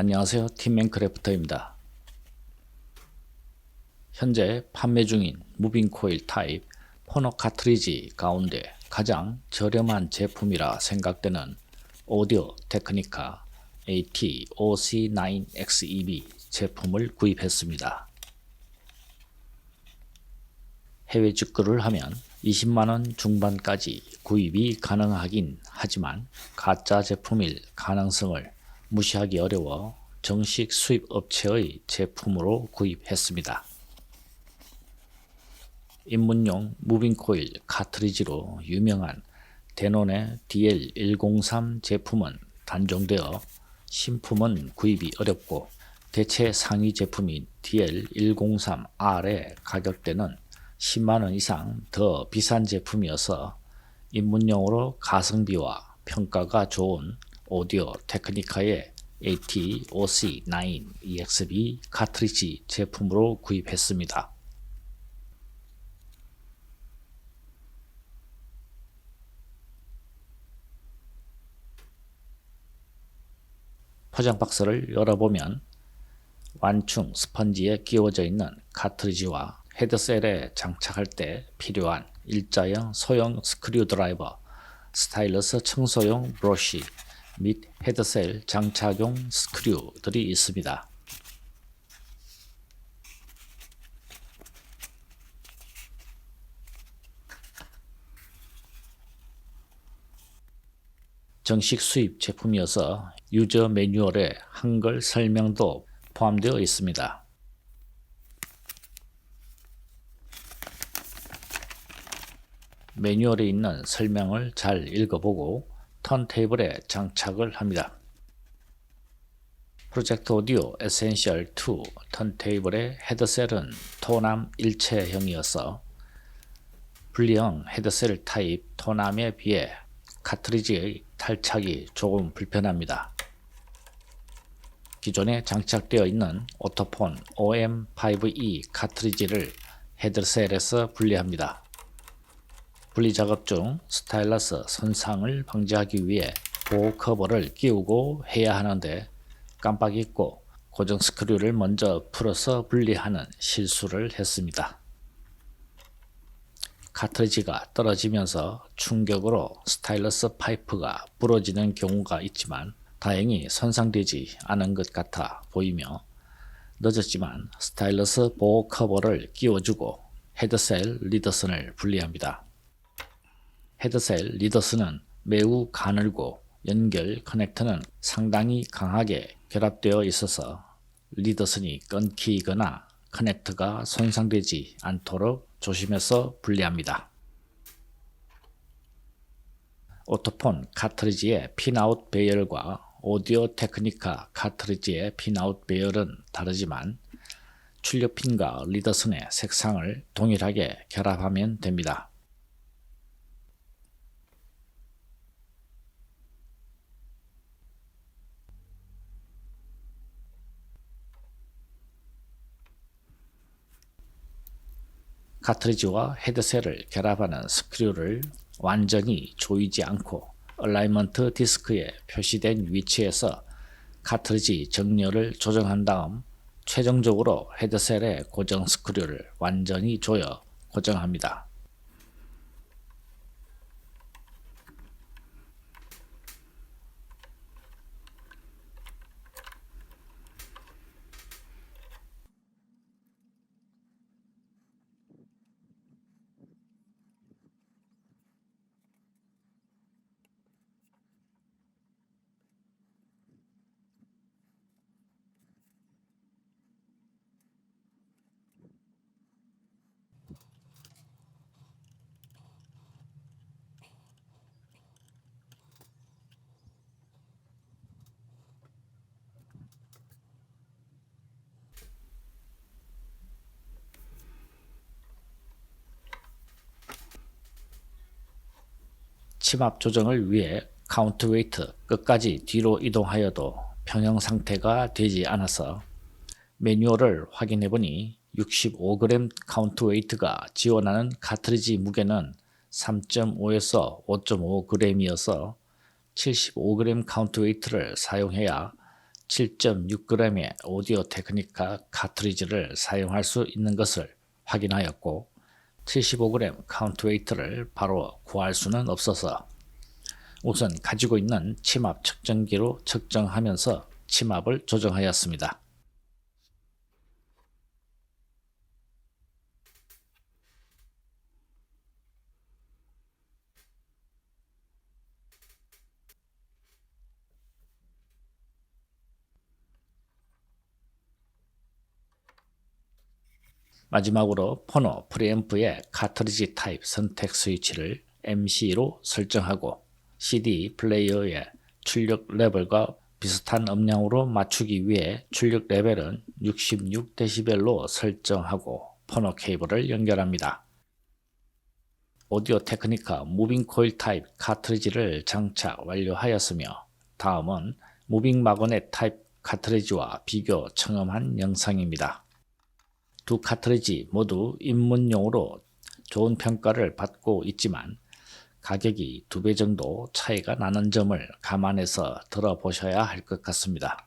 안녕하세요. 팀맨크래프터입니다. 현재 판매 중인 무빙 코일 타입 포너 카트리지 가운데 가장 저렴한 제품이라 생각되는 오디오 테크니카 AT-OC9XEB 제품을 구입했습니다. 해외 직구를 하면 20만원 중반까지 구입이 가능하긴 하지만 가짜 제품일 가능성을 무시하기 어려워 정식 수입 업체의 제품으로 구입했습니다. 입문용 무빙 코일 카트리지로 유명한 데논의 DL103 제품은 단종되어 신품은 구입이 어렵고 대체 상위 제품인 DL103R의 가격대는 10만원 이상 더 비싼 제품이어서 입문용으로 가성비와 평가가 좋은 오디오 테크니카의 AT-OC9EXB 카트리지 제품으로 구입했습니다. 포장 박스를 열어보면 완충 스펀지에 끼워져 있는 카트리지와 헤드셀에 장착할 때 필요한 일자형 소형 스크류 드라이버, 스타일러스 청소용 브러쉬 및 헤드셀 장착용 스크류들이 있습니다. 정식 수입 제품이어서 유저 매뉴얼에 한글 설명도 포함되어 있습니다. 매뉴얼에 있는 설명을 잘 읽어보고 턴테이블에 장착을 합니다. 프로젝트 오디오 에센셜 2 턴테이블의 헤드셀은 토남 일체형이어서 분리형 헤드셀 타입 토남에 비해 카트리지의 탈착이 조금 불편합니다. 기존에 장착되어 있는 오토폰 OM5E 카트리지를 헤드셀에서 분리합니다. 분리 작업 중 스타일러스 손상을 방지하기 위해 보호 커버를 끼우고 해야 하는데 깜빡 잊고 고정 스크류를 먼저 풀어서 분리하는 실수를 했습니다. 카트리지가 떨어지면서 충격으로 스타일러스 파이프가 부러지는 경우가 있지만 다행히 손상되지 않은 것 같아 보이며 늦었지만 스타일러스 보호 커버를 끼워주고 헤드셀 리더선을 분리합니다. 헤드셀 리더선은 매우 가늘고 연결 커넥터는 상당히 강하게 결합되어 있어서 리더선이 끊기거나 커넥터가 손상되지 않도록 조심해서 분리합니다. 오토폰 카트리지의 핀아웃 배열과 오디오 테크니카 카트리지의 핀아웃 배열은 다르지만 출력핀과 리더선의 색상을 동일하게 결합하면 됩니다. 카트리지와 헤드셀을 결합하는 스크류를 완전히 조이지 않고 얼라이먼트 디스크에 표시된 위치에서 카트리지 정렬을 조정한 다음 최종적으로 헤드셀의 고정 스크류를 완전히 조여 고정합니다. 침합 조정을 위해 카운트웨이트 끝까지 뒤로 이동하여도 평형 상태가 되지 않아서 매뉴얼을 확인해 보니 65g 카운트웨이트가 지원하는 카트리지 무게는 3.5에서 5.5g이어서 75g 카운트웨이트를 사용해야 7.6g의 오디오 테크니카 카트리지를 사용할 수 있는 것을 확인하였고 75g 카운트웨이트를 바로 구할 수는 없어서 우선 가지고 있는 침합 측정기로 측정하면서 침합을 조정하였습니다. 마지막으로 포노 프리앰프의 카트리지 타입 선택 스위치를 MC로 설정하고 CD 플레이어의 출력 레벨과 비슷한 음량으로 맞추기 위해 출력 레벨은 66dB로 설정하고 포노 케이블을 연결합니다. 오디오 테크니카 무빙 코일 타입 카트리지를 장착 완료하였으며 다음은 무빙 마그넷 타입 카트리지와 비교 청음한 영상입니다. 두 카트리지 모두 입문용으로 좋은 평가를 받고 있지만 가격이 2배 정도 차이가 나는 점을 감안해서 들어보셔야 할 것 같습니다.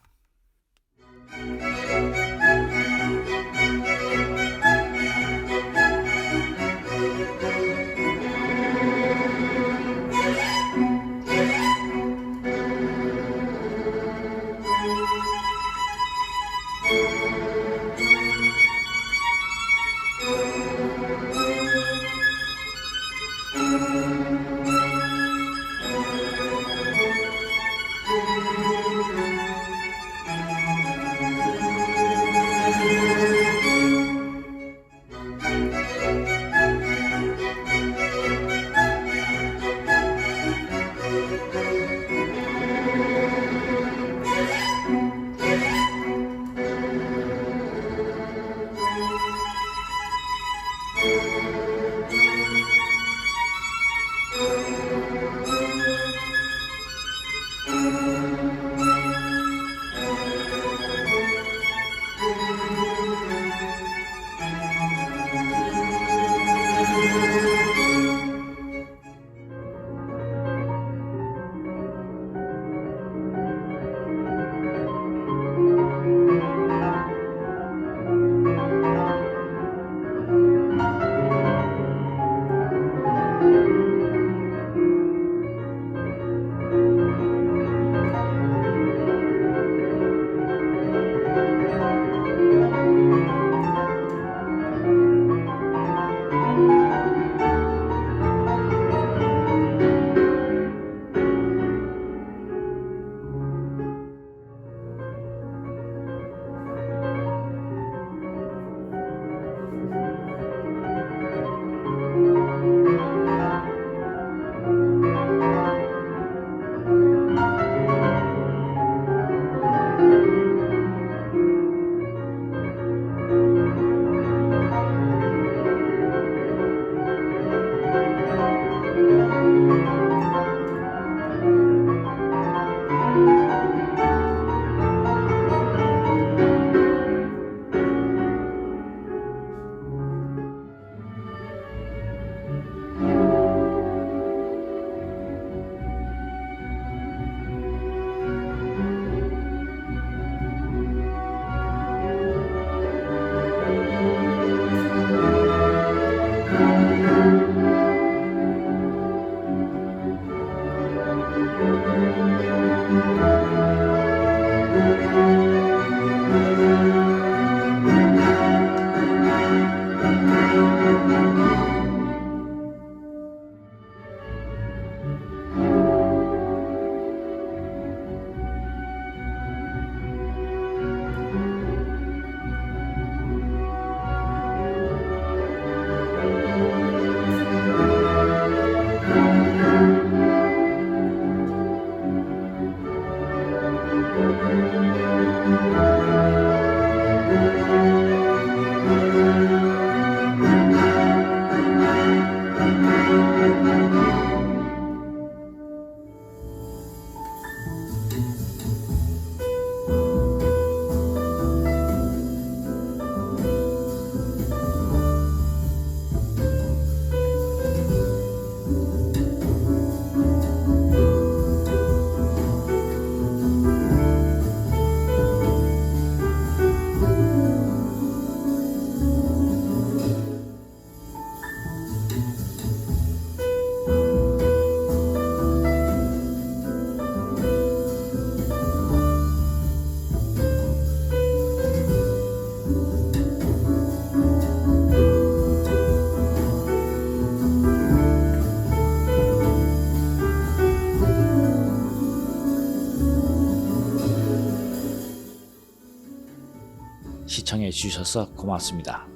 시청해 주셔서 고맙습니다.